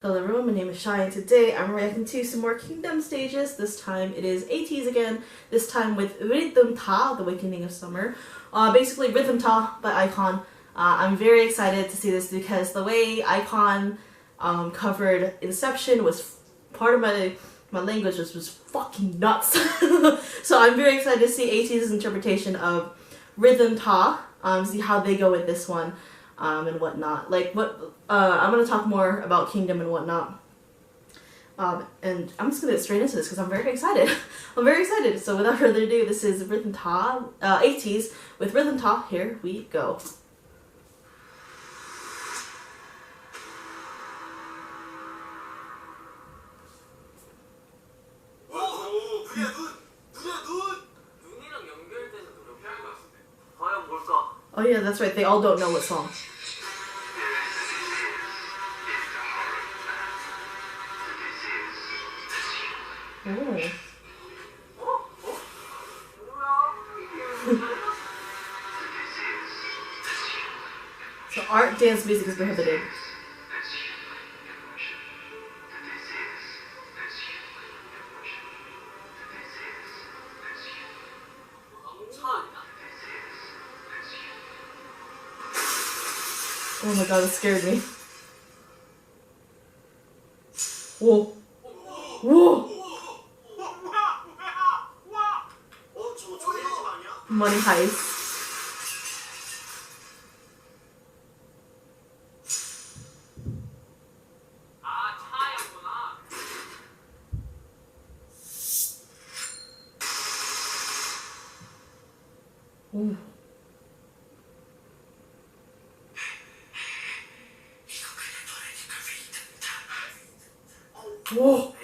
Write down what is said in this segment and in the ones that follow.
Hello everyone, my name is Shai and today I'm reacting to some more Kingdom stages. This time it is Ateez again, this time with Rhythm Ta, The Awakening of Summer. Basically Rhythm Ta by iKON. I'm very excited to see this because the way iKON covered Inception was part of my language was fucking nuts. So I'm very excited to see Ateez's interpretation of Rhythm Ta, see how they go with this one. And whatnot. I'm gonna talk more about Kingdom and whatnot. And I'm just gonna get straight into this because I'm very excited. I'm very excited. So without further ado, this is Rhythm Ta, Ateez with Rhythm Ta. Here we go. Oh yeah, that's right. They all don't know what song. Oh. So art, dance, music is prohibited. Oh my god, it scared me. Whoa. Whoa! Money heist. Ooh. Whoa!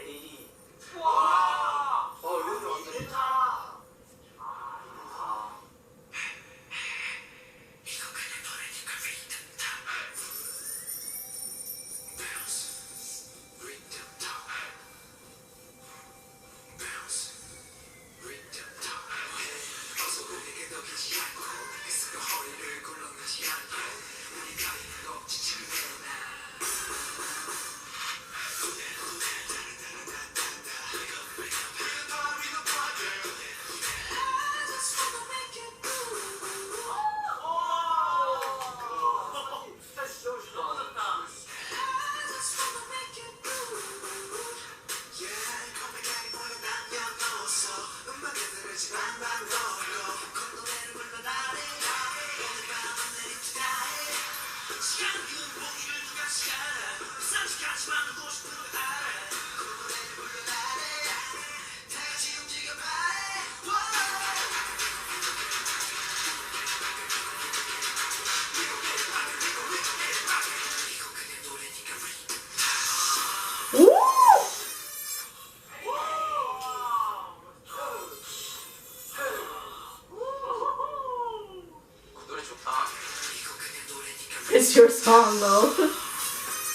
It's your song though.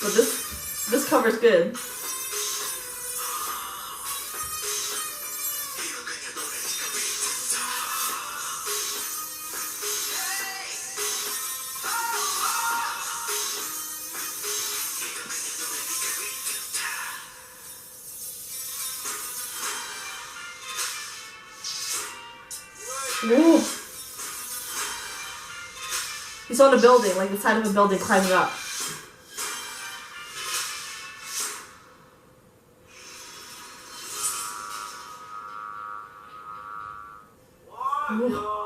But this cover's good. Ooh. He's on a building, like the side of a building, climbing up. Ooh.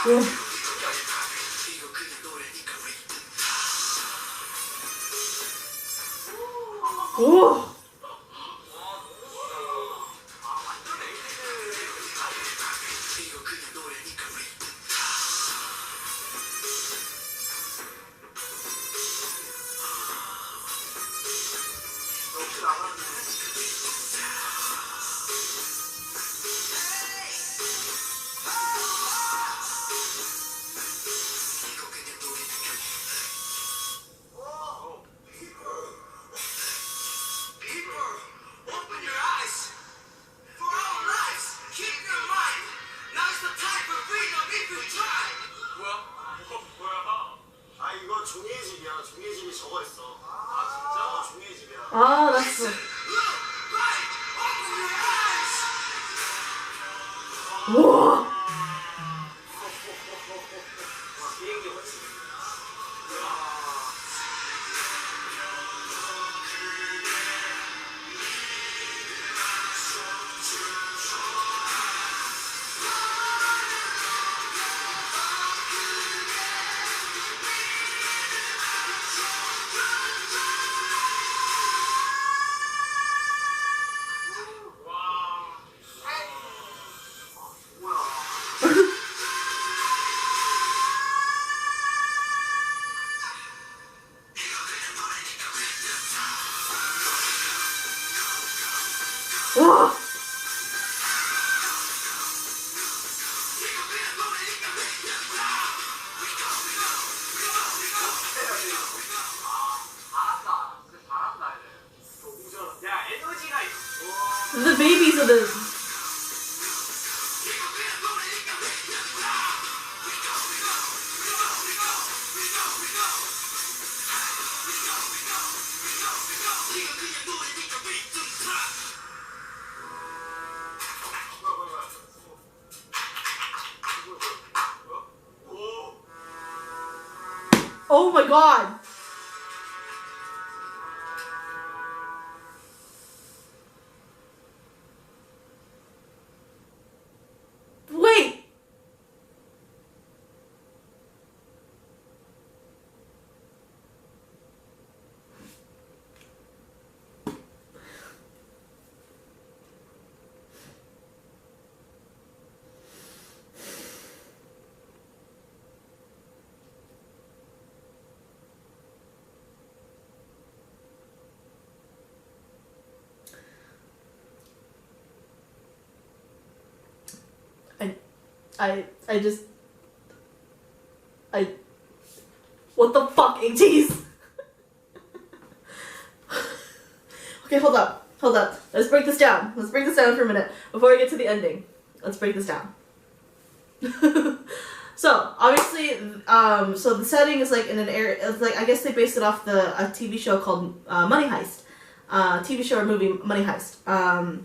Yeah. 오. 아, that's 우와. 와. The babies of the Oh my god! Wait! what the fuck, Ateez? Okay, hold up. Let's break this down. Let's break this down for a minute before we get to the ending. Let's break this down. So obviously, so the setting is like in an area. It's like I guess they based it off a TV show called Money Heist, TV show or movie Money Heist. I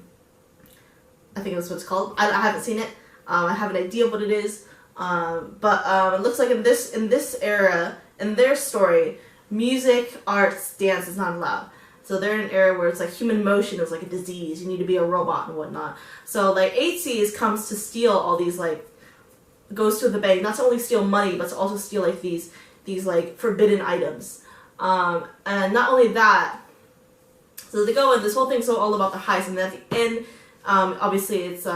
think that's what it's called. I haven't seen it. I have an idea of what it is, but it looks like in this era, in their story, music, arts, dance is not allowed. So they're in an era where it's like human motion is like a disease. You need to be a robot and whatnot. So like Ateez comes to steal all these like, goes to the bank not to only steal money but to also steal like these like forbidden items. And not only that, so they go in. This whole thing's all about the heist, and then at the end, obviously it's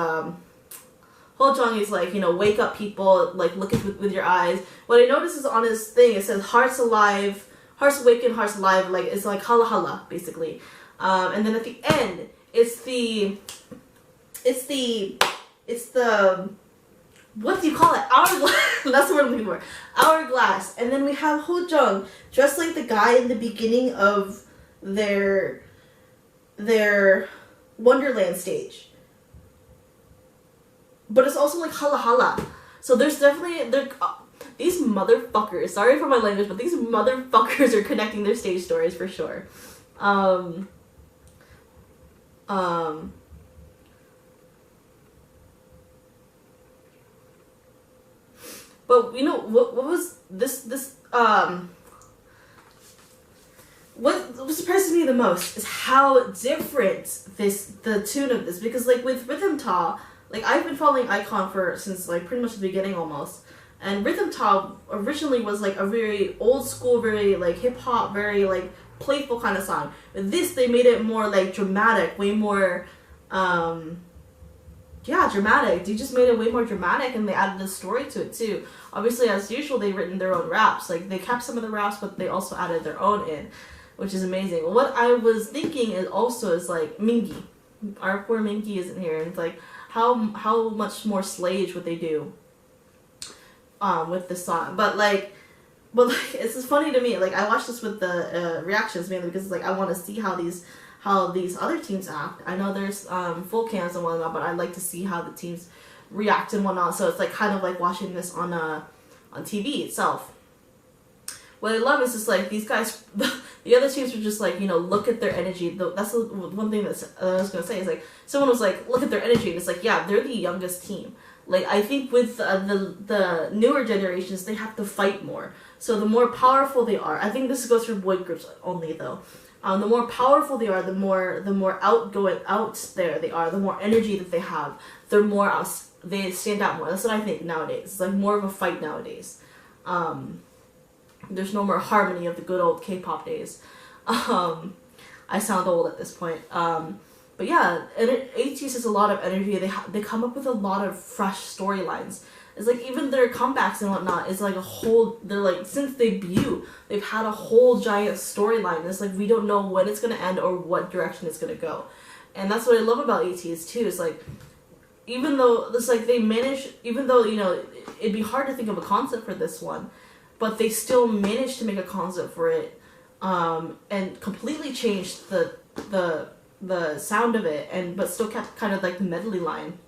Ho-jung is like, you know, wake up people, like look at with your eyes. What I noticed is on his thing it says hearts alive, hearts awakened, hearts alive, like it's like hala hala basically. And then at the end it's the what do you call it? Hourglass. That's the word I'm looking for. Hourglass. And then we have Ho-jung dressed like the guy in the beginning of their Wonderland stage. But it's also like hala hala. So there's definitely these motherfuckers. Sorry for my language, but these motherfuckers are connecting their stage stories for sure. But you know what was what surprises me the most is how different the tune of this, because like with Rhythm Ta, like I've been following iKON since like pretty much the beginning almost, And Rhythm Ta originally was like a very old school, very like hip hop, very like playful kind of song. With this, they made it more like dramatic, way more, dramatic. They just made it way more dramatic, and they added a story to it too. Obviously, as usual, they've written their own raps. Like, they kept some of the raps, but they also added their own in, which is amazing. What I was thinking is like Mingi. Our poor Mingi isn't here, and it's like how much more slayage would they do with this song? But it's just funny to me. Like, I watched this with the reactions mainly because it's like I want to see how these other teams act. I know there's full cams and whatnot, but I like to see how the teams react and whatnot. So it's like kind of like watching this on TV itself. What I love is just like these guys, the other teams were just like, look at their energy. That's the one thing that I was gonna say is like someone was like, look at their energy, and it's like, yeah, they're the youngest team. Like, I think with the newer generations, they have to fight more. So the more powerful they are, I think this goes for boy groups only though. The more powerful they are, the more outgoing out there they are, the more energy that they have, they stand out more. That's what I think nowadays. It's like more of a fight nowadays. There's no more harmony of the good old K-pop days. I sound old at this point. But yeah, Ateez has a lot of energy. They come up with a lot of fresh storylines. It's like even their comebacks and whatnot is like they're like, since debut, they've had a whole giant storyline. It's like we don't know when it's gonna end or what direction it's gonna go. And that's what I love about Ateez too, is like, even though it's like even though, it'd be hard to think of a concept for this one, but they still managed to make a concept for it, and completely changed the sound of it, but still kept kind of like the medley line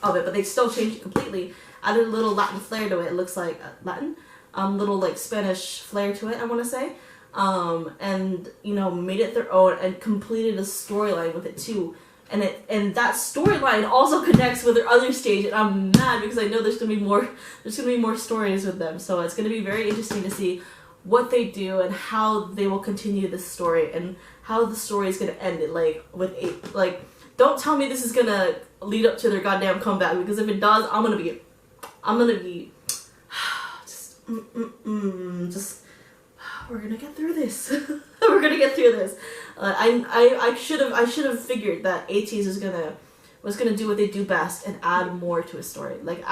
of it, but they still changed it completely, added a little Latin flair to it. It looks like Latin, little like Spanish flair to it, I want to say, and made it their own and completed a storyline with it too. And that storyline also connects with their other stage, and I'm mad because I know there's gonna be more stories with them. So it's gonna be very interesting to see what they do and how they will continue this story and how the story is gonna end. It don't tell me this is gonna lead up to their goddamn comeback, because if it does, I'm gonna be just we're gonna get through this. We're gonna get through this. I should have figured that Ateez was gonna do what they do best and add more to a story. Like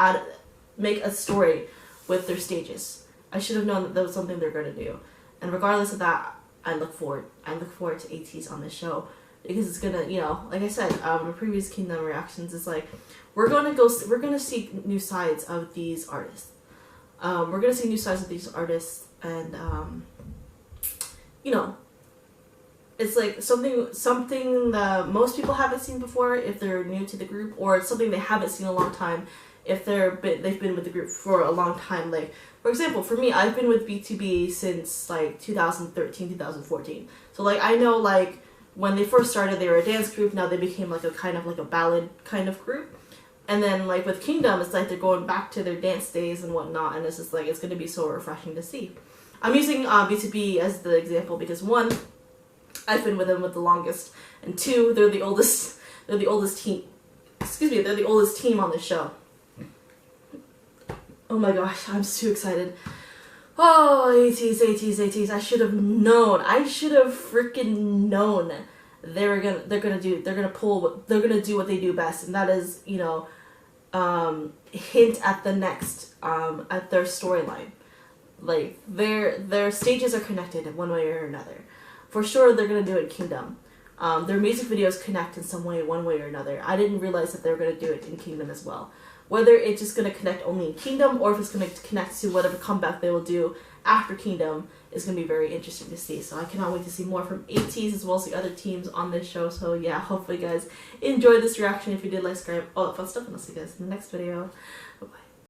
make a story with their stages. I should have known that was something they're gonna do. And regardless of that, I look forward to Ateez on this show, because it's gonna, like I said, in previous Kingdom reactions, it's like we're gonna see new sides of these artists. We're gonna see new sides of these artists, and it's like something that most people haven't seen before if they're new to the group, or it's something they haven't seen in a long time if they've been with the group for a long time. Like, for example, for me, I've been with BTOB since like 2013, 2014. So like I know, like, when they first started, they were a dance group. Now they became like a kind of like a ballad kind of group. And then like with Kingdom, it's like they're going back to their dance days and whatnot, and it's just like it's gonna be so refreshing to see. I'm using BTOB as the example because, one, I've been with them the longest, and two, they're the oldest team. Excuse me, they're the oldest team on the show. Oh my gosh, I'm so excited. Oh, Ateez. I should have known. I should have freaking known they're gonna do what they do best, and that is, hint at the next at their storyline. Like, their stages are connected in one way or another. For sure, they're gonna do it in Kingdom. Their music videos connect in some way, one way or another. I didn't realize that they were gonna do it in Kingdom as well. Whether it's just gonna connect only in Kingdom, or if it's gonna connect to whatever comeback they will do after Kingdom, is gonna be very interesting to see. So I cannot wait to see more from Ateez as well as the other teams on this show. So yeah, hopefully you guys enjoyed this reaction. If you did, like, subscribe, all that fun stuff, and I'll see you guys in the next video. Bye bye.